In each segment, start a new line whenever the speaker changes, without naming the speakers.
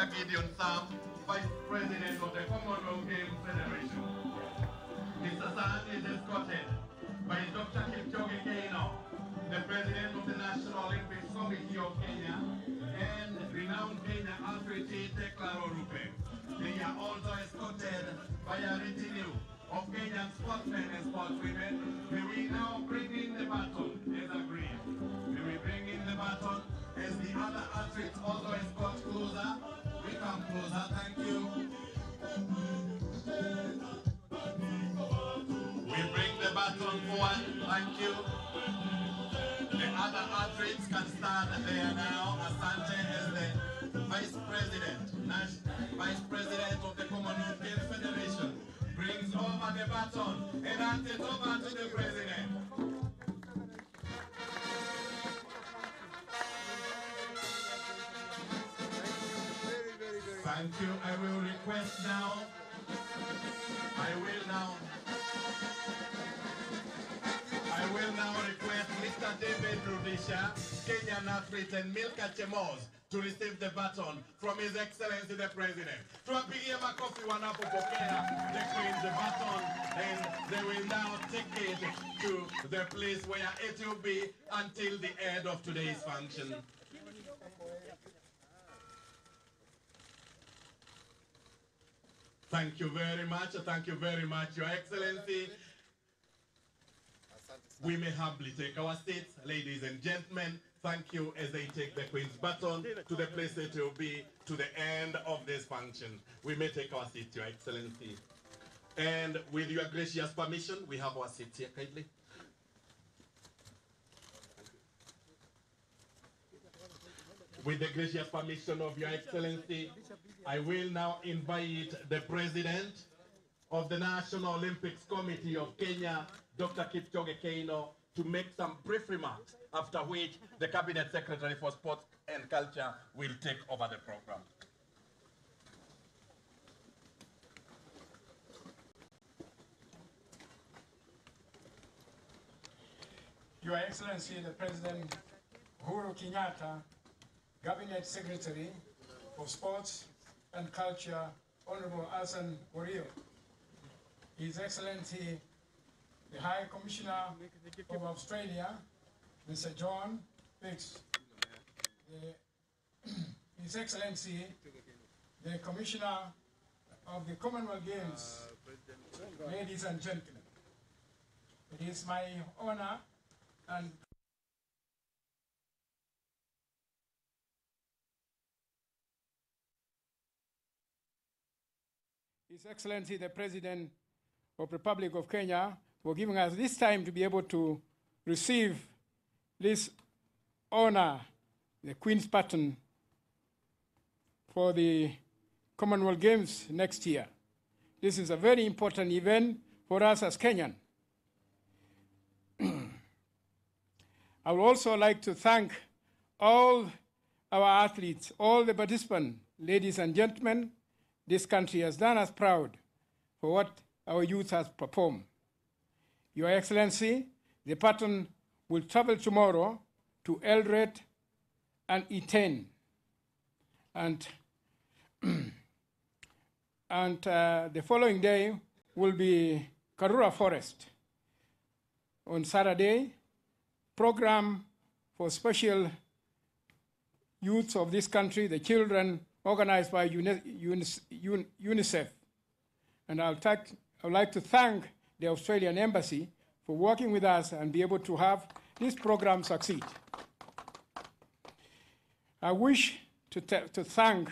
Vice President of the Commonwealth Games Federation. Mr. Sam is escorted by Dr. Kipchoge Keino, the President of the National Olympic Committee of Kenya, and renowned Kenya athlete Tekla Rupe. They are also escorted by a retinue of Kenyan sportsmen and sportswomen. May we now bring in the baton as agreed. May we bring in the baton as the other athletes also escort closer. We come closer, thank you. We bring the baton forward, thank you. The other athletes can stand there now. Asante is the Vice President of the Commonwealth Games Federation. Brings over the baton and hands it over to the President. Thank you. I will request now. I will now request Mr. David Rudisha, Kenyan athlete, and Milka Chemos to receive the baton from His Excellency the President. Tuwapigie makofi wanapopokea the Queen's baton, and they will now take it to the place where it will be until the end of today's function. Thank you very much. Thank you very much, Your Excellency. We may humbly take our seats, ladies and gentlemen. Thank you as they take the Queen's baton to the place it will be to the end of this function. We may take our seats, Your Excellency. And with your gracious permission, we have our seats here, kindly. With the gracious permission of Your Excellency, I will now invite the President of the National Olympics Committee of Kenya, Dr. Kipchoge Keino, to make some brief remarks, after which the Cabinet Secretary for Sports and Culture will take over the program.
Your Excellency, the President Uhuru Kenyatta, Cabinet Secretary for Sports and Culture, Honorable Hassan Wario, His Excellency, the High Commissioner of Australia, Mr. John Biggs, His Excellency, the Commissioner of the Commonwealth Games, ladies and gentlemen, it is my honor and His Excellency, the President of the Republic of Kenya, for giving us this time to be able to receive this honor, the Queen's Baton, for the Commonwealth Games next year. This is a very important event for us as Kenyan. I would also like to thank all our athletes, all the participants, ladies and gentlemen. This country has done us proud for what our youth has performed. Your Excellency, the baton will travel tomorrow to Eldoret and Iten, and the following day will be Karura Forest. On Saturday, program for special youths of this country, the children, organized by UNICEF. And I would like to thank the Australian Embassy for working with us and be able to have this program succeed. I wish to thank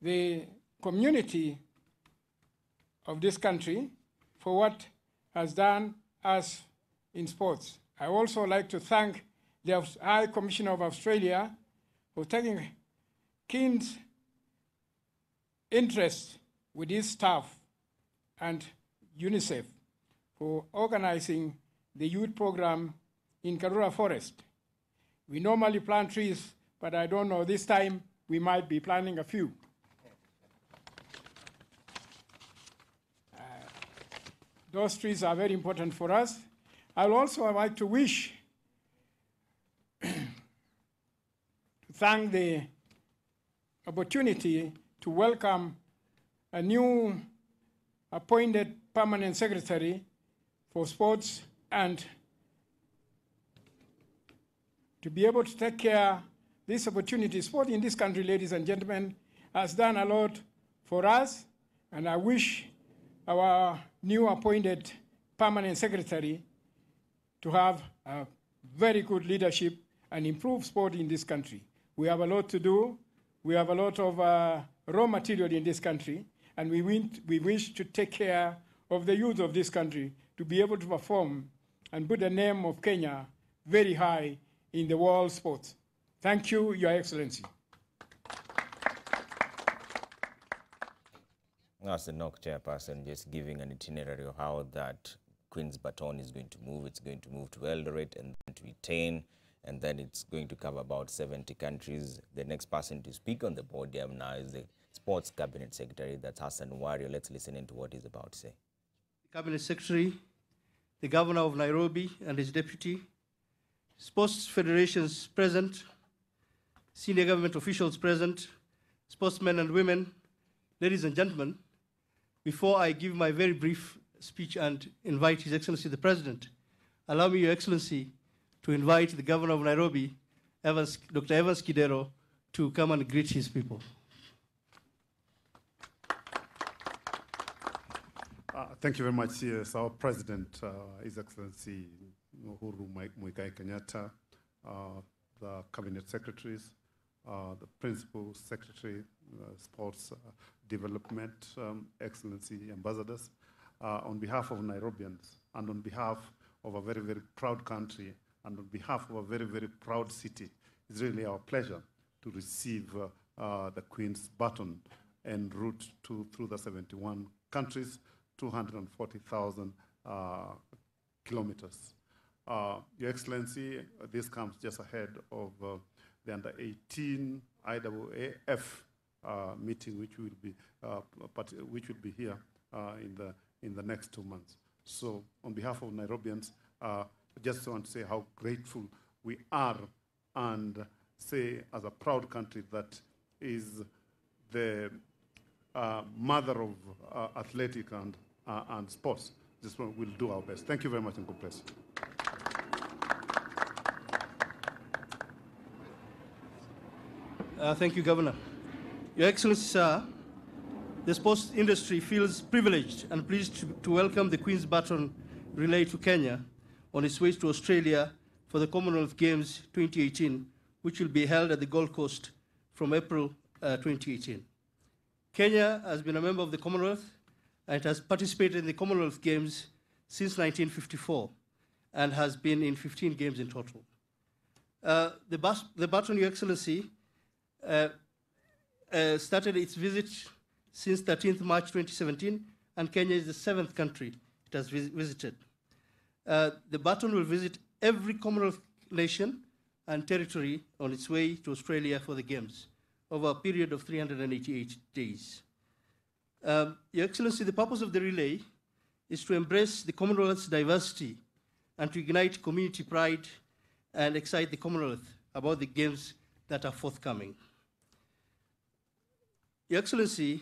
the community of this country for what has done us in sports. I also like to thank the High Commissioner of Australia for taking keen interest with his staff and UNICEF for organizing the youth program in Karura Forest. We normally plant trees, but I don't know, this time we might be planting a few. Those trees are very important for us. I would also like to wish to thank the opportunity to welcome a new appointed permanent secretary for sports and to be able to take care this opportunity. Sport in this country, ladies and gentlemen, has done a lot for us, and I wish our new appointed permanent secretary to have a very good leadership and improve sport in this country. We have a lot to do. We have a lot of raw material in this country, and we wish to take care of the youth of this country to be able to perform and put the name of Kenya very high in the world sports. Thank you, Your Excellency.
As the NOC chairperson, just giving an itinerary of how that Queen's Baton is going to move. It's going to move to Eldoret and then to Baton, and then it's going to cover about 70 countries. The next person to speak on the podium now is the Sports Cabinet Secretary, that's Hassan Wario. Let's listen into what he's about to say.
The Cabinet Secretary, the Governor of Nairobi and his deputy, sports federations present, senior government officials present, sportsmen and women, ladies and gentlemen, before I give my very brief speech and invite His Excellency the President, allow me, Your Excellency, to invite the Governor of Nairobi, Dr. Evans Kidero, to come and greet his people.
Thank you very much, yes, our President, His Excellency Uhuru Muigai Kenyatta, the Cabinet Secretaries, the Principal Secretary, Sports Development, Excellency Ambassadors, on behalf of Nairobians and on behalf of a very, very proud country and on behalf of a very, very proud city, it's really our pleasure to receive the Queen's Baton en route through the 71 countries, 240,000 kilometers. Your Excellency, this comes just ahead of the under-18 IAAF meeting, which will be here in the next 2 months. So, on behalf of Nairobians, I just want to say how grateful we are, and say, as a proud country that is the mother of athletic and sports. This one will do our best. Thank you very much, and God bless.
Thank you, Governor. Your Excellency, sir, the sports industry feels privileged and pleased to welcome the Queen's Baton relay to Kenya on its way to Australia for the Commonwealth Games 2018, which will be held at the Gold Coast from April 2018. Kenya has been a member of the Commonwealth, and it has participated in the Commonwealth Games since 1954 and has been in 15 games in total. The Baton, Your Excellency, started its visit since 13th March 2017, and Kenya is the 7th country it has visited. The Baton will visit every Commonwealth nation and territory on its way to Australia for the Games over a period of 388 days. Your Excellency, the purpose of the relay is to embrace the Commonwealth's diversity and to ignite community pride and excite the Commonwealth about the Games that are forthcoming. Your Excellency,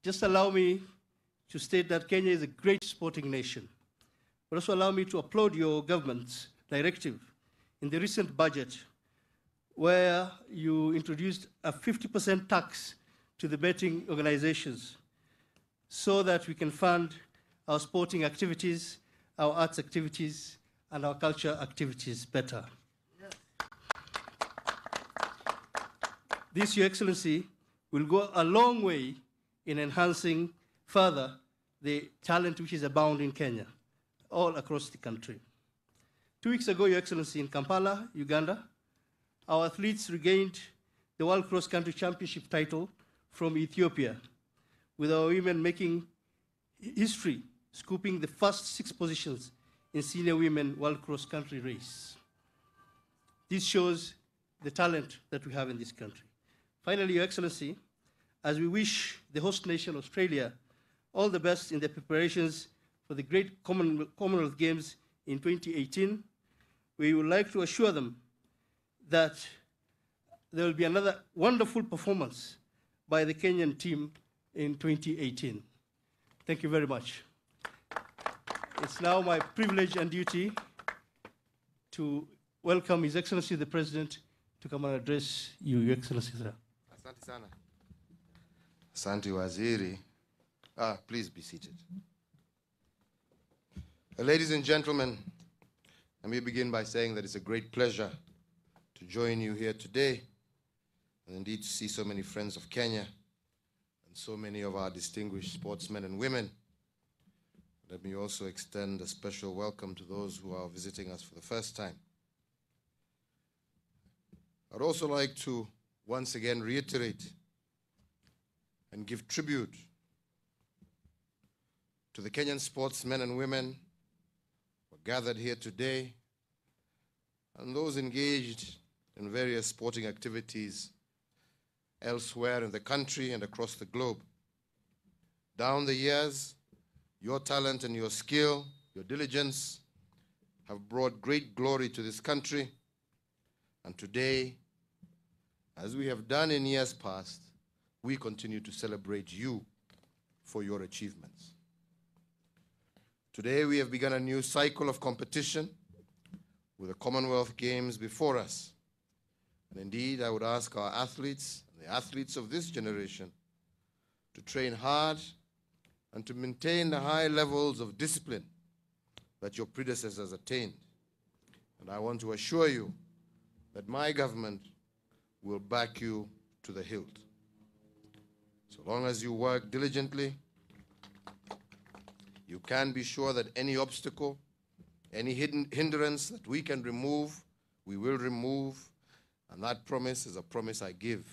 just allow me to state that Kenya is a great sporting nation, but also allow me to applaud your government's directive in the recent budget where you introduced a 50% tax to the betting organizations so that we can fund our sporting activities, our arts activities, and our culture activities better. Yes. This, Your Excellency, will go a long way in enhancing further the talent which is abound in Kenya, all across the country. 2 weeks ago, Your Excellency, in Kampala, Uganda, our athletes regained the World Cross Country Championship title from Ethiopia, with our women making history, scooping the first 6 positions in senior women World Cross Country race. This shows the talent that we have in this country. Finally, Your Excellency, as we wish the host nation, Australia, all the best in their preparations for the great Commonwealth Games in 2018, we would like to assure them that there will be another wonderful performance by the Kenyan team in 2018. Thank you very much. It's now my privilege and duty to welcome His Excellency the President to come and address you, Your Excellency, sir.
Asante sana. Asante Waziri. Please be seated. Ladies and gentlemen, let me begin by saying that it's a great pleasure to join you here today, and indeed to see so many friends of Kenya and so many of our distinguished sportsmen and women. Let me also extend a special welcome to those who are visiting us for the first time. I'd also like to once again reiterate and give tribute to the Kenyan sportsmen and women who are gathered here today and those engaged in various sporting activities elsewhere in the country and across the globe. Down the years, your talent and your skill, your diligence have brought great glory to this country. And today, as we have done in years past, we continue to celebrate you for your achievements. Today, we have begun a new cycle of competition with the Commonwealth Games before us. And indeed, I would ask our athletes, and the athletes of this generation, to train hard and to maintain the high levels of discipline that your predecessors attained. And I want to assure you that my government will back you to the hilt. So long as you work diligently, you can be sure that any obstacle, any hindrance that we can remove, we will remove. And that promise is a promise I give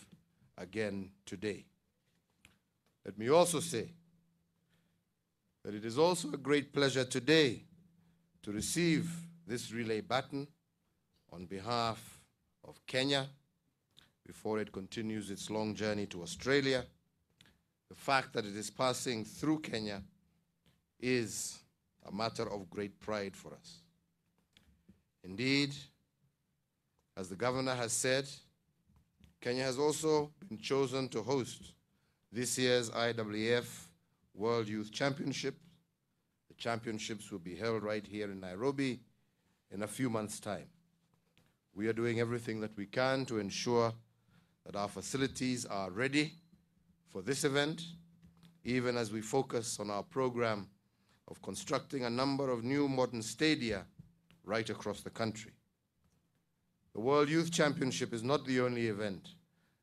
again today. Let me also say that it is also a great pleasure today to receive this relay baton on behalf of Kenya before it continues its long journey to Australia. The fact that it is passing through Kenya is a matter of great pride for us. Indeed, as the governor has said, Kenya has also been chosen to host this year's IWF World Youth Championship. The championships will be held right here in Nairobi in a few months' time. We are doing everything that we can to ensure that our facilities are ready for this event, even as we focus on our program of constructing a number of new modern stadia right across the country. The World Youth Championship is not the only event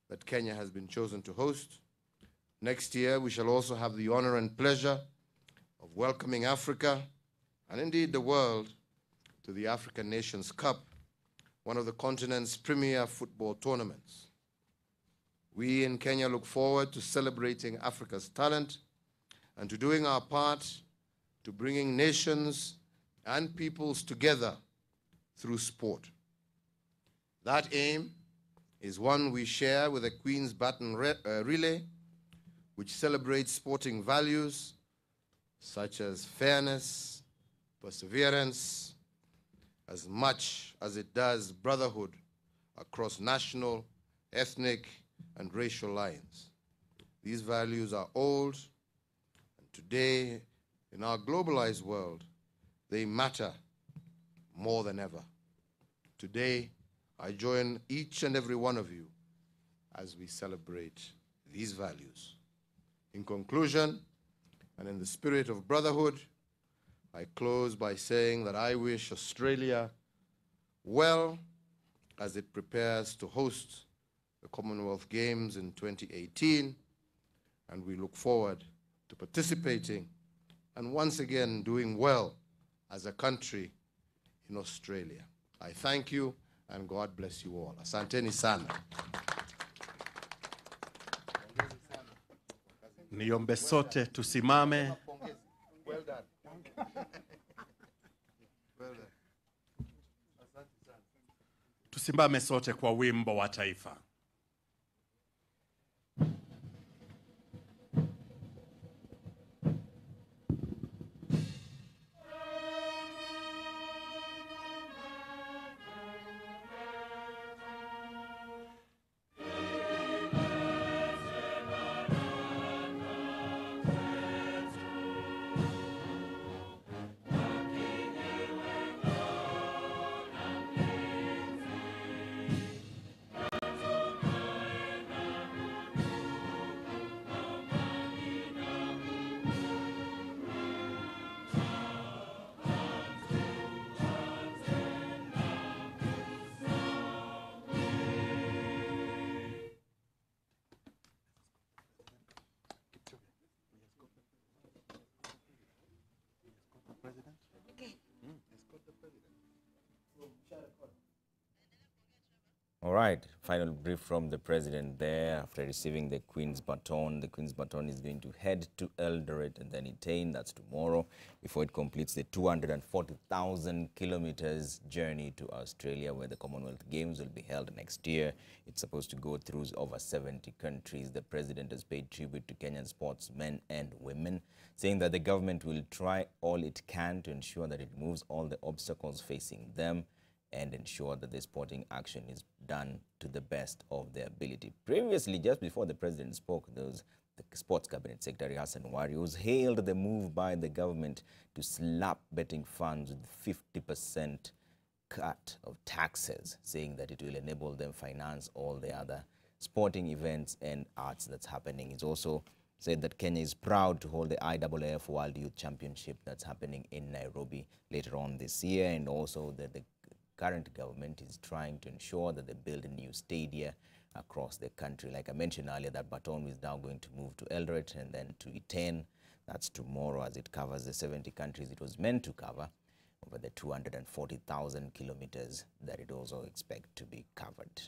that Kenya has been chosen to host. Next year, we shall also have the honor and pleasure of welcoming Africa, and indeed the world, to the African Nations Cup, one of the continent's premier football tournaments. We in Kenya look forward to celebrating Africa's talent and to doing our part to bringing nations and peoples together through sport. That aim is one we share with the Queen's Baton Relay, which celebrates sporting values such as fairness, perseverance, as much as it does brotherhood across national, ethnic, and racial lines. These values are old, and today, in our globalized world, they matter more than ever. Today, I join each and every one of you as we celebrate these values. In conclusion, and in the spirit of brotherhood, I close by saying that I wish Australia well as it prepares to host the Commonwealth Games in 2018, and we look forward to participating and once again doing well as a country in Australia. I thank you, and God bless you all. Asanteni sana.
Niombe sote tusimame.
Well done. Well done.
Tusimame sote kwa wimbo wa taifa.
right, final brief from the president there. After receiving the Queen's Baton is going to head to Eldoret and then Etain, that's tomorrow, before it completes the 240,000 kilometers journey to Australia, where the Commonwealth Games will be held next year. It's supposed to go through over 70 countries. The president has paid tribute to Kenyan sportsmen and women, saying that the government will try all it can to ensure that it removes all the obstacles facing them and ensure that the sporting action is done to the best of their ability. Previously, just before the president spoke, the Sports Cabinet Secretary Hassan Warius hailed the move by the government to slap betting funds with 50% cut of taxes, saying that it will enable them finance all the other sporting events and arts that's happening. He's also said that Kenya is proud to hold the IAAF World Youth Championship that's happening in Nairobi later on this year, and also that the current government is trying to ensure that they build a new stadia across the country. Like I mentioned earlier, that Baton is now going to move to Eldoret and then to Etain. That's tomorrow, as it covers the 70 countries it was meant to cover, over the 240,000 kilometers that it also expects to be covered.